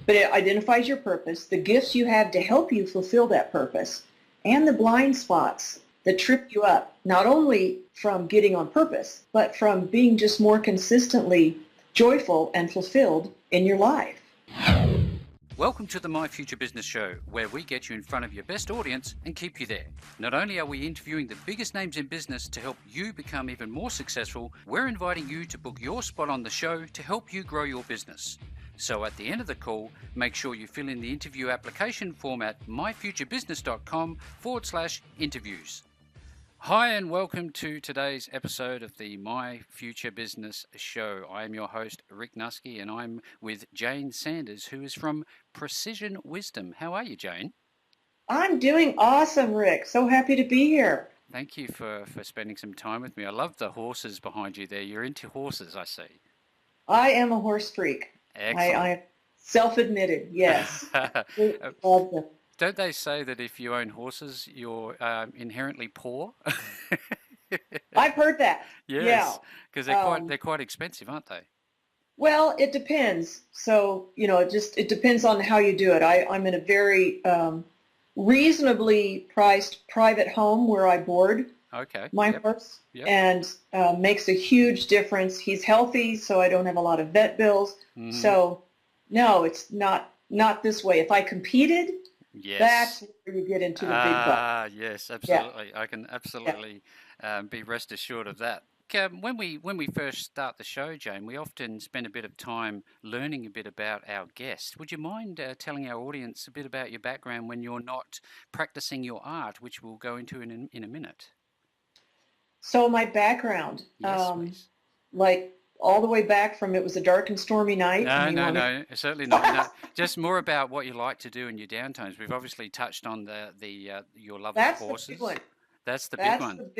But it identifies your purpose, the gifts you have to help you fulfill that purpose, and the blind spots that trip you up, not only from getting on purpose, but from being just more consistently joyful and fulfilled in your life. Welcome to the My Future Business Show, where we get you in front of your best audience and keep you there. Not only are we interviewing the biggest names in business to help you become even more successful, we're inviting you to book your spot on the show to help you grow your business. So at the end of the call, make sure you fill in the interview application form at myfuturebusiness.com/interviews. Hi and welcome to today's episode of the My Future Business Show. I am your host, Rick Nuske, and I'm with Jayne Sanders, who is from Precision Wisdom. How are you, Jayne? I'm doing awesome, Rick. So happy to be here. Thank you for spending some time with me. I love the horses behind you there. You're into horses, I see. I am a horse freak. Excellent. I self-admitted, yes. Love them. Don't they say that if you own horses, you're inherently poor? I've heard that. Yes, because they're quite expensive, aren't they? Well, it depends. So, it depends on how you do it. I'm in a very reasonably priced private home where I board my horse, and makes a huge difference. He's healthy, so I don't have a lot of vet bills. Mm-hmm. So, no, it's not this way. If I competed, that's where you get into the big bucks. Yes, absolutely. Yeah. I can absolutely be rest assured of that. When we first start the show, Jayne, we often spend a bit of time learning a bit about our guests. Would you mind telling our audience a bit about your background when you're not practicing your art, which we'll go into in a minute? So my background, please. Like all the way back from it was a dark and stormy night. No, certainly not. No, just more about what you like to do in your downtimes. We've obviously touched on your love of horses. The big one. That's the big one.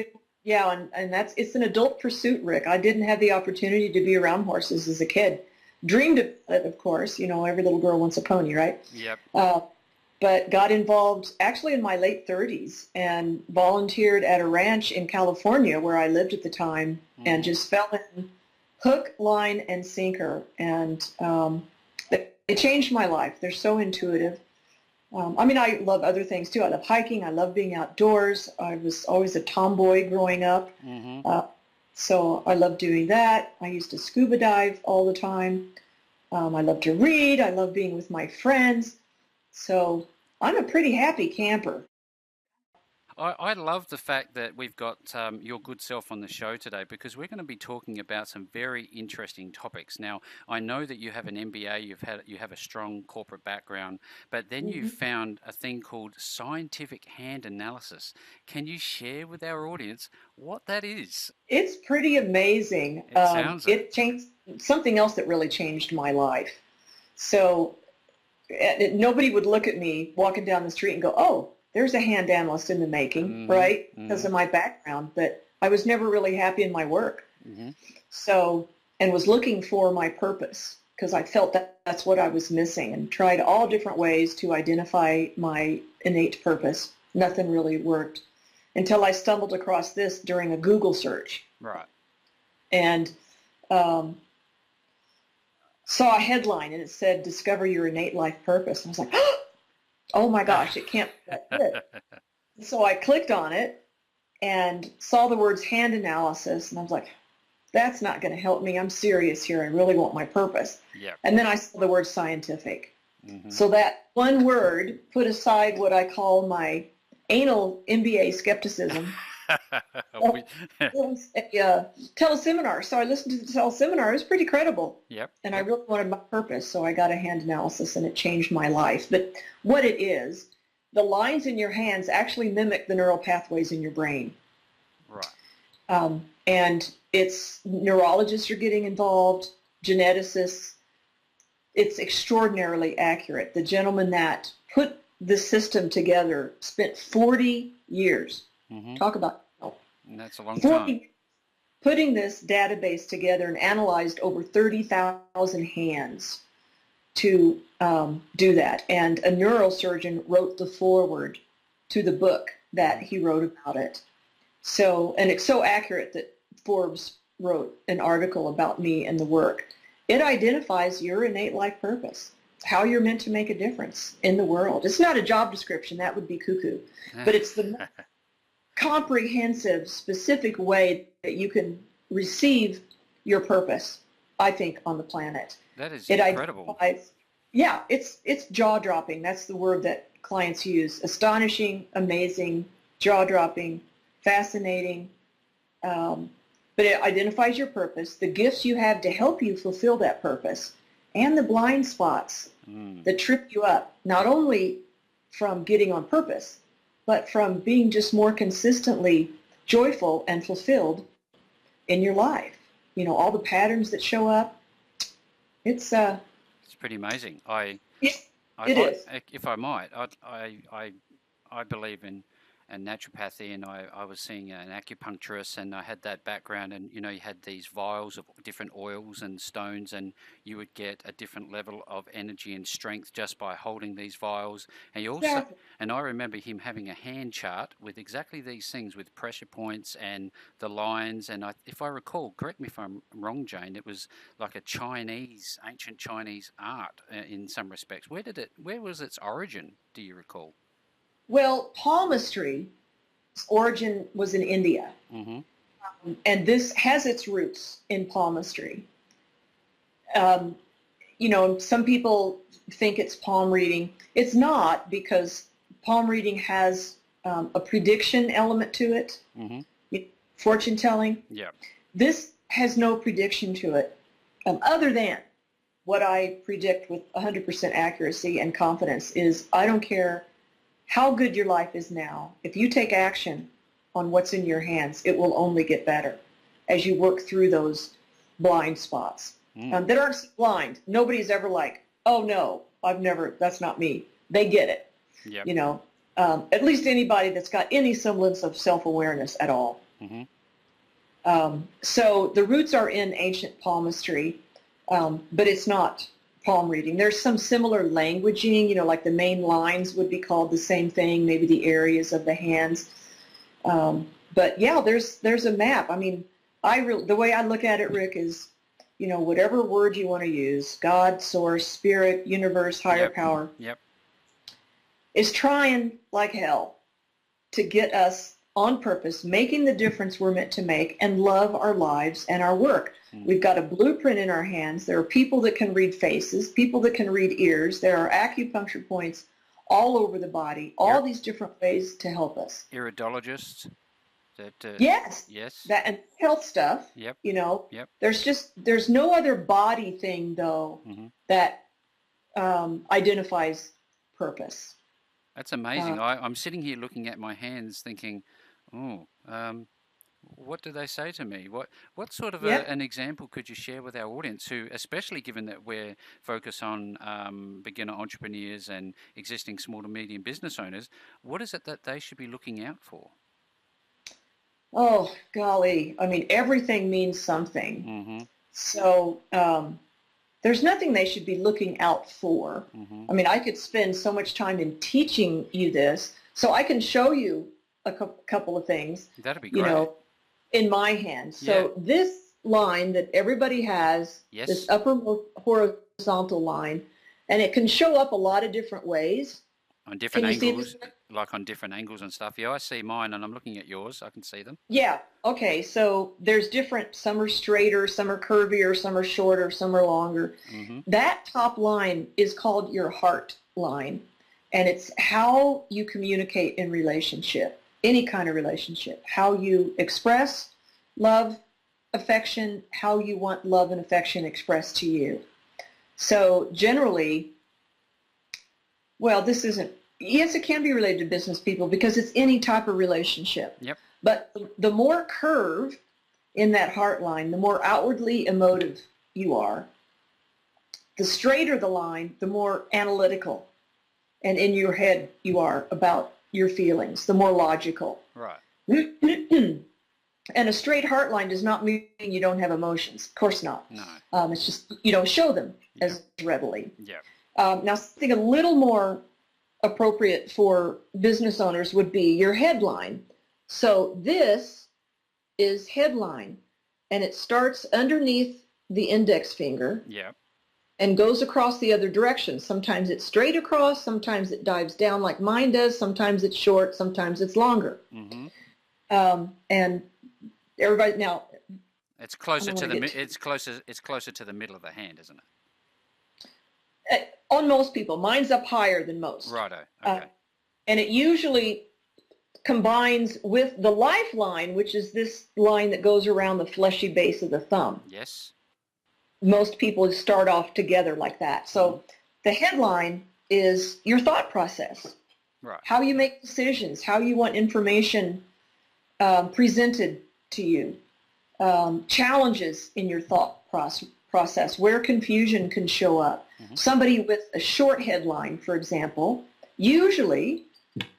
Yeah, and it's an adult pursuit, Rick. I didn't have the opportunity to be around horses as a kid. Dreamed of it, of course. Every little girl wants a pony, right? Yep. But got involved actually in my late 30s and volunteered at a ranch in California where I lived at the time, and just fell in hook, line, and sinker. And it changed my life. They're so intuitive. I love other things too. I love hiking. I love being outdoors. I was always a tomboy growing up. Mm-hmm. So I love doing that. I used to scuba dive all the time. I love to read. I love being with my friends. So I'm a pretty happy camper. I love the fact that we've got your good self on the show today, because we're going to be talking about some very interesting topics. Now, I know that you have an MBA, you have a strong corporate background, but then you found a thing called scientific hand analysis. Can you share with our audience what that is? It's pretty amazing. It changed something else that really changed my life. So nobody would look at me walking down the street and go, "Oh, there's a hand analyst in the making," right? Because of my background, but I was never really happy in my work. Mm-hmm. So, and was looking for my purpose because I felt that that's what I was missing, and tried all different ways to identify my innate purpose. Nothing really worked until I stumbled across this during a Google search. Right. And saw a headline, and it said, "Discover your innate life purpose." And I was like, oh my gosh, it can't be that good. So I clicked on it and saw the words hand analysis, and I was like, that's not going to help me. I'm serious here. I really want my purpose. Yep. And then I saw the word scientific. Mm-hmm. So that one word put aside what I call my anal MBA skepticism. It was a teleseminar. So I listened to the teleseminar. It was pretty credible. Yep. And I really wanted my purpose, so I got a hand analysis, and it changed my life. But what it is, the lines in your hands actually mimic the neural pathways in your brain. Right. And it's neurologists are getting involved, geneticists. It's extraordinarily accurate. The gentleman that put this system together spent 40 years. Mm-hmm. Talk about and that's a long time. Putting this database together, and analyzed over 30,000 hands to do that. And a neurosurgeon wrote the foreword to the book that he wrote about it. So, and it's so accurate that Forbes wrote an article about me and the work. It identifies your innate life purpose. how you're meant to make a difference in the world. It's not a job description. That would be cuckoo. But it's the comprehensive, specific way that you can receive your purpose, I think, on the planet. That is It incredible. Yeah, it's jaw-dropping. That's the word that clients use. Astonishing, amazing, jaw-dropping, fascinating. But it identifies your purpose, the gifts you have to help you fulfill that purpose, and the blind spots that trip you up, not only from getting on purpose, but from being just more consistently joyful and fulfilled in your life. You know, all the patterns that show up. It's pretty amazing. It is. If I might, I believe in naturopathy, and I was seeing an acupuncturist, and I had that background, and you know, you had these vials of different oils and stones, and you would get a different level of energy and strength just by holding these vials. And you also, Exactly. and I remember him having a hand chart with exactly these things, with pressure points and the lines. And if I recall, correct me if I'm wrong, Jane, it was like a ancient Chinese art in some respects. Where was its origin? Do you recall? Well, palmistry's origin was in India, and this has its roots in palmistry. You know, some people think it's palm reading. It's not, because palm reading has a prediction element to it, fortune telling. Yeah. This has no prediction to it, other than what I predict with 100% accuracy and confidence is, I don't care how good your life is now. If you take action on what's in your hands, it will only get better as you work through those blind spots that aren't blind. Nobody's ever like, oh no, that's not me. They get it. Yep. You know, at least anybody that's got any semblance of self-awareness at all. So the roots are in ancient palmistry, but it's not palm reading. There's some similar languaging, you know, like the main lines would be called the same thing, maybe the areas of the hands. But yeah, there's a map. I mean, the way I look at it, Rick, is, you know, whatever word you want to use, God, source, spirit, universe, higher power, is trying like hell to get us on purpose, making the difference we're meant to make, and love our lives and our work. We've got a blueprint in our hands. There are people that can read faces, people that can read ears. There are acupuncture points all over the body, all these different ways to help us. Iridologists. Yes. Yes. That and health stuff. Yep. You know. Yep. There's no other body thing though that identifies purpose. That's amazing. I'm sitting here looking at my hands thinking, what do they say to me? What sort of an example could you share with our audience, who, especially given that we're focused on beginner entrepreneurs and existing small to medium business owners, what is it that they should be looking out for? Oh, golly. I mean, everything means something. So there's nothing they should be looking out for. I mean, I could spend so much time in teaching you this, so I can show you a couple of things. That'd be great. You know, in my hand. So this line that everybody has, this uppermost horizontal line, and it can show up a lot of different ways. On different angles, like on different angles and stuff. Yeah, I see mine, and I'm looking at yours. I can see them. Yeah. Okay. So there's different. Some are straighter, some are curvier, some are shorter, some are longer. That top line is called your heart line, and it's how you communicate in relationship, any kind of relationship, how you express love, affection, how you want love and affection expressed to you. So generally, well, this isn't, yes, it can be related to business people because it's any type of relationship. Yep. But the more curve in that heart line, the more outwardly emotive you are. The straighter the line, the more analytical and in your head you are about your feelings, the more logical. Right. And a straight heart line does not mean you don't have emotions. Of course not. No. It's just you don't show them as readily. Yeah. Now, something a little more appropriate for business owners would be your headline. So this is headline, and it starts underneath the index finger. Yeah. and goes across the other direction. Sometimes it's straight across, sometimes it dives down like mine does, sometimes it's short, sometimes it's longer. Mm-hmm. And everybody now, it's closer to the it's closer to the middle of the hand, isn't it? On most people, mine's up higher than most. Righto. Okay. And it usually combines with the lifeline, which is this line that goes around the fleshy base of the thumb. Yes. Most people start off together like that. So the headline is your thought process, right? How you make decisions, how you want information presented to you, challenges in your thought process, where confusion can show up. Mm-hmm. Somebody with a short headline, for example, usually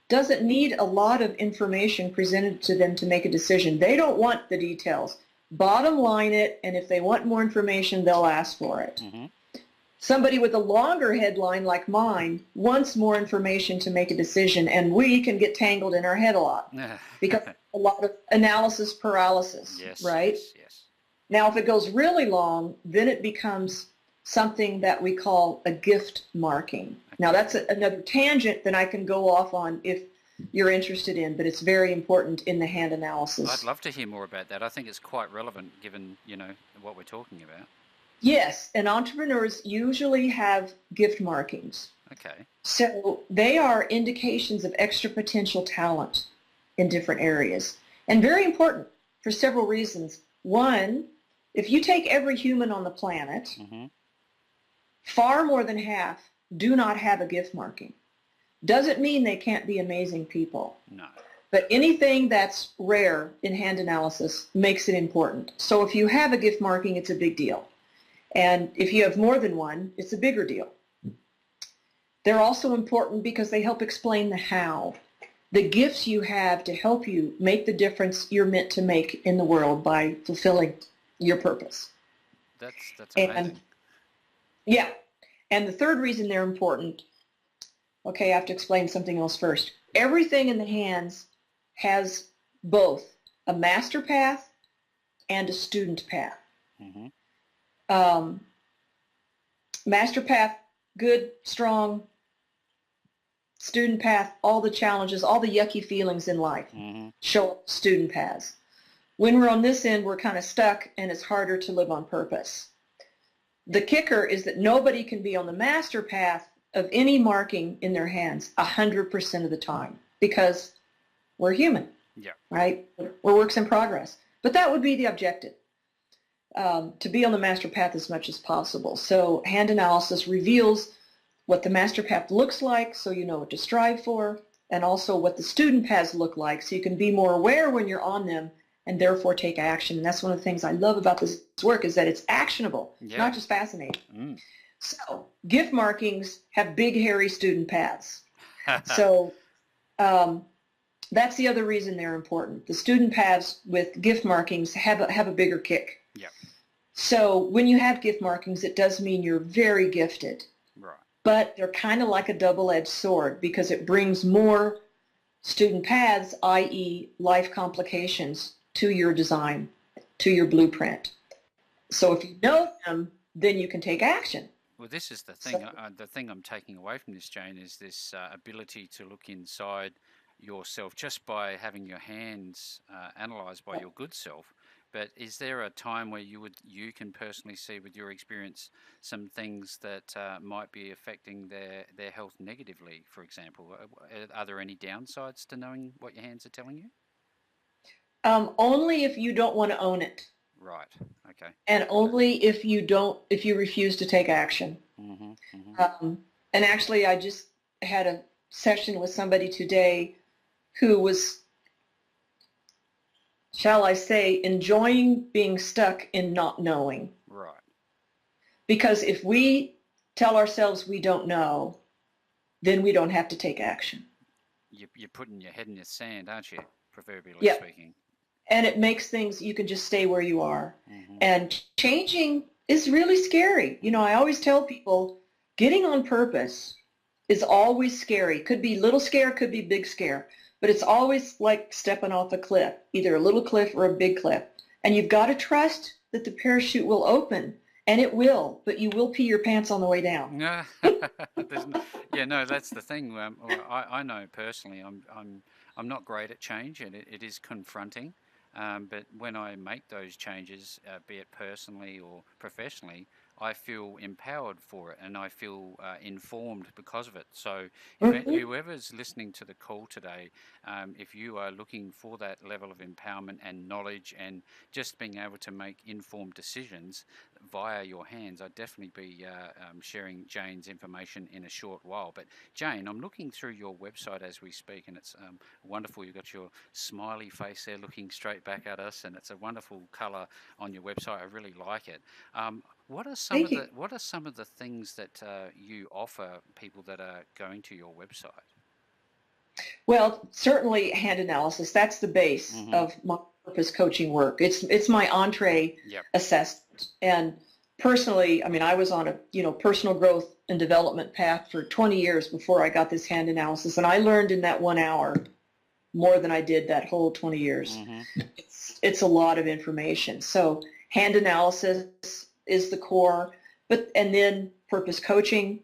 doesn't need a lot of information presented to them to make a decision. They don't want the details. Bottom line it, and if they want more information, they'll ask for it. Mm-hmm. Somebody with a longer headline like mine wants more information to make a decision, and we can get tangled in our head a lot because a lot of analysis paralysis, yes, right? Yes. Now, if it goes really long, then it becomes something that we call a gift marking. Now, that's another tangent that I can go off on if you're interested in, but it's very important in the hand analysis. I'd love to hear more about that. I think it's quite relevant given, what we're talking about. Yes, and entrepreneurs usually have gift markings. Okay. So they are indications of extra potential talent in different areas, and very important for several reasons. One, if you take every human on the planet, mm-hmm. far more than half do not have a gift marking. Doesn't mean they can't be amazing people. No. But anything that's rare in hand analysis makes it important. So if you have a gift marking, it's a big deal. And if you have more than one, it's a bigger deal. They're also important because they help explain the how. The gifts you have to help you make the difference you're meant to make in the world by fulfilling your purpose. That's amazing. And, yeah. And the third reason they're important, okay, I have to explain something else first. Everything in the hands has both a master path and a student path. Mm-hmm. Master path, good, strong. Student path, all the challenges, all the yucky feelings in life mm-hmm. show up student paths. When we're on this end, we're kind of stuck and it's harder to live on purpose. The kicker is that nobody can be on the master path of any marking in their hands 100% of the time because we're human, right? We're works in progress. But that would be the objective, to be on the master path as much as possible. So hand analysis reveals what the master path looks like so you know what to strive for, and also what the student paths look like so you can be more aware when you're on them and therefore take action. And that's one of the things I love about this work is that it's actionable, not just fascinating. Mm. So gift markings have big, hairy student paths. So that's the other reason they're important. The student paths with gift markings have a bigger kick. Yep. So when you have gift markings, it does mean you're very gifted. Right. But they're kind of like a double-edged sword because it brings more student paths, i.e. life complications, to your design, to your blueprint. So if you know them, then you can take action. Well, this is the thing. The thing I'm taking away from this, Jane, is this ability to look inside yourself just by having your hands analysed by your good self. But is there a time where you can personally see with your experience some things that might be affecting their health negatively, for example? Are there any downsides to knowing what your hands are telling you? Only if you don't want to own it. Right. Okay. And only if you refuse to take action. Mm-hmm, mm-hmm. And actually, I just had a session with somebody today who was, shall I say, enjoying being stuck in not knowing. Right. Because if we tell ourselves we don't know, then we don't have to take action. You're putting your head in the sand, aren't you, proverbially speaking? And it makes things, you can just stay where you are. Mm-hmm. And changing is really scary. I always tell people, getting on purpose is always scary. Could be little scare, could be big scare. But it's always like stepping off a cliff, either a little cliff or a big cliff. And you've got to trust that the parachute will open And it will, but you will pee your pants on the way down. Yeah, yeah, no, that's the thing. I know personally, I'm not great at change, and it is confronting. But when I make those changes, be it personally or professionally, I feel empowered for it, and I feel informed because of it. So, if Mhm. whoever's listening to the call today, if you are looking for that level of empowerment and knowledge, and just being able to make informed decisions via your hands, I'd definitely be sharing Jayne's information in a short while. But Jayne, I'm looking through your website as we speak, and it's wonderful. You've got your smiley face there looking straight back at us, and it's a wonderful colour on your website. I really like it. Thank you. What are some of the things that you offer people that are going to your website? Well, certainly hand analysis. That's the base Mm-hmm. of my purpose coaching work. It's my entree Yep. assessment. And personally, I mean, I was on a personal growth and development path for 20 years before I got this hand analysis, and I learned in that 1 hour more than I did that whole 20 years. Mm-hmm. It's a lot of information. So hand analysis is the core, and then purpose coaching,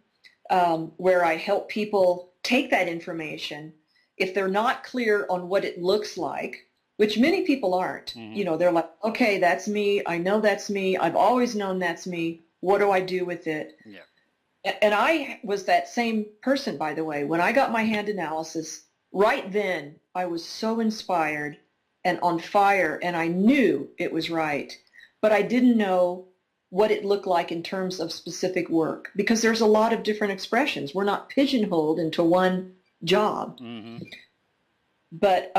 where I help people take that information. If they're not clear on what it looks like, which many people aren't, Mm-hmm. they're like, okay, that's me. I know that's me. I've always known that's me. What do I do with it? Yeah. And I was that same person, by the way. When I got my hand analysis, right then I was so inspired and on fire, and I knew it was right, but I didn't know what it looked like in terms of specific work, because there's a lot of different expressions. We're not pigeonholed into one job. Mm-hmm. But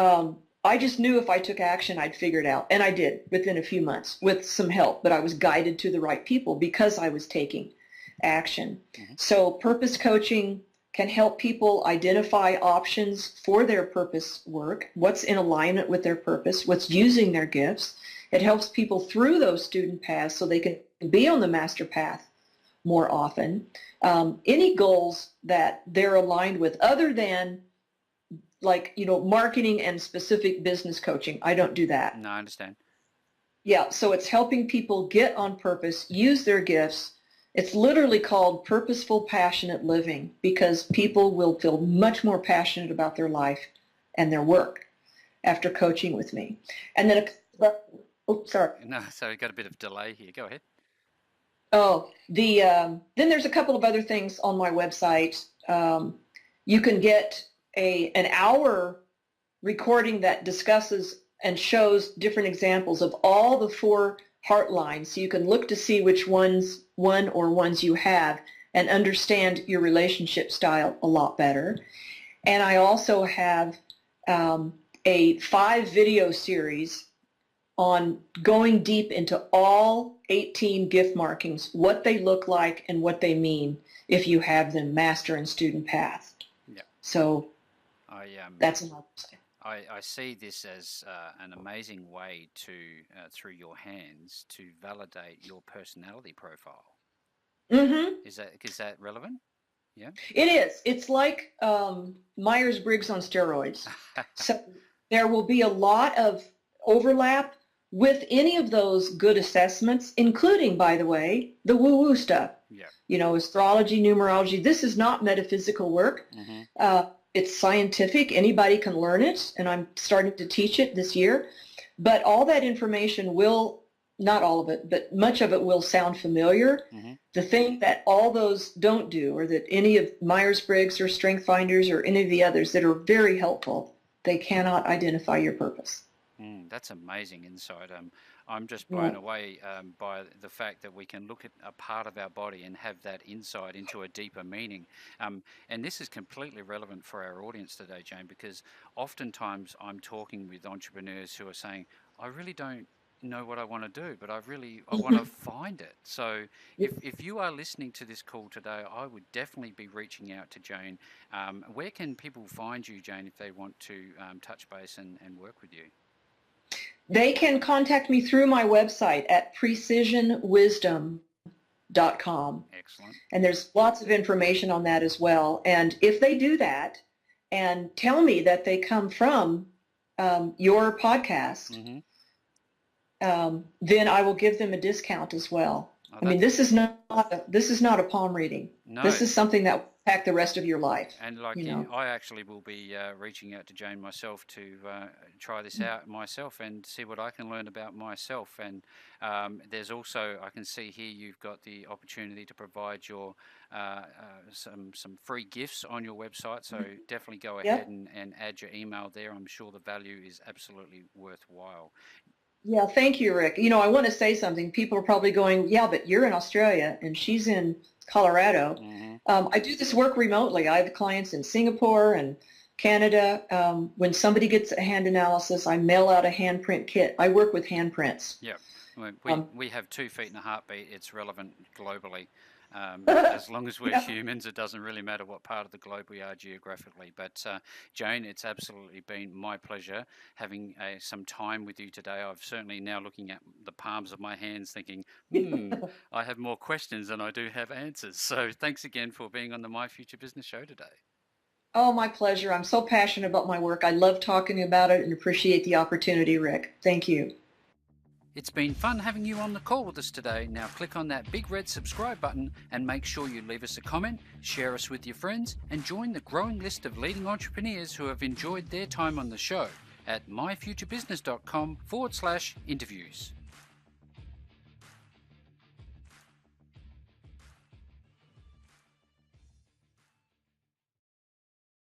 I just knew if I took action, I'd figure it out. And I did within a few months with some help, but I was guided to the right people because I was taking action. Mm-hmm. So purpose coaching can help people identify options for their purpose work, what's in alignment with their purpose, what's using their gifts. It helps people through those student paths so they can be on the master path more often. Any goals that they're aligned with other than marketing and specific business coaching. I don't do that. No, I understand. Yeah, so it's helping people get on purpose, use their gifts. It's literally called purposeful, passionate living, because people will feel much more passionate about their life and their work after coaching with me. And then, sorry. No, so we got a bit of delay here. Go ahead. Then there's a couple of other things on my website. You can get an hour recording that discusses and shows different examples of all the 4 heart lines, so you can look to see which ones you have and understand your relationship style a lot better. And I also have a 5 video series on going deep into all 18 gift markings, what they look like and what they mean if you have them, master and student path. Yeah. So that's another thing. I see this as an amazing way to, through your hands, to validate your personality profile. Mm-hmm. Is that relevant? Yeah. It is. It's like Myers-Briggs on steroids. So there will be a lot of overlap with any of those good assessments, including, by the way, the woo-woo stuff. Yeah. Astrology, numerology. This is not metaphysical work. Mm-hmm. It's scientific. Anybody can learn it, and I'm starting to teach it this year. But all that information will, not all of it, but much of it will sound familiar. Mm-hmm. The thing that all those don't do, or that any of Myers-Briggs or Strength Finders or any of the others that are very helpful, they cannot identify your purpose. That's amazing insight. I'm just blown away by the fact that we can look at a part of our body and have that insight into a deeper meaning. And this is completely relevant for our audience today, Jayne, because oftentimes I'm talking with entrepreneurs who are saying, I really don't know what I want to do, but I want to find it. So if you are listening to this call today, I would definitely be reaching out to Jayne. Where can people find you, Jayne, if they want to touch base and work with you? They can contact me through my website at precisionwisdom.com. Excellent. And there's lots of information on that as well. And if they do that and tell me that they come from your podcast, Mm-hmm. then I will give them a discount as well. Oh, I mean, this is not a palm reading. no. This is something that will impact the rest of your life, And like you you, know. I actually will be reaching out to Jane myself to try this out myself and see what I can learn about myself. And there's also, I can see here you've got the opportunity to provide your some free gifts on your website. So definitely go ahead Yep. and add your email there. I'm sure the value is absolutely worthwhile. Yeah, thank you, Rick. You know, I want to say something. People are probably going, yeah, but you're in Australia and she's in Colorado. Hmm. I do this work remotely. I have clients in Singapore and Canada. When somebody gets a hand analysis, I mail out a handprint kit. I work with handprints. Yep. Um, We have 2 feet and a heartbeat. It's relevant globally. As long as we're yeah. humans, it doesn't really matter what part of the globe we are geographically. But Jane, it's absolutely been my pleasure having some time with you today. I've certainly now looking at the palms of my hands thinking, I have more questions than I do have answers. So thanks again for being on the My Future Business show today. Oh, my pleasure. I'm so passionate about my work. I love talking about it and appreciate the opportunity, Rick. Thank you. It's been fun having you on the call with us today. Now click on that big red subscribe button and make sure you leave us a comment, share us with your friends, and join the growing list of leading entrepreneurs who have enjoyed their time on the show at myfuturebusiness.com/interviews.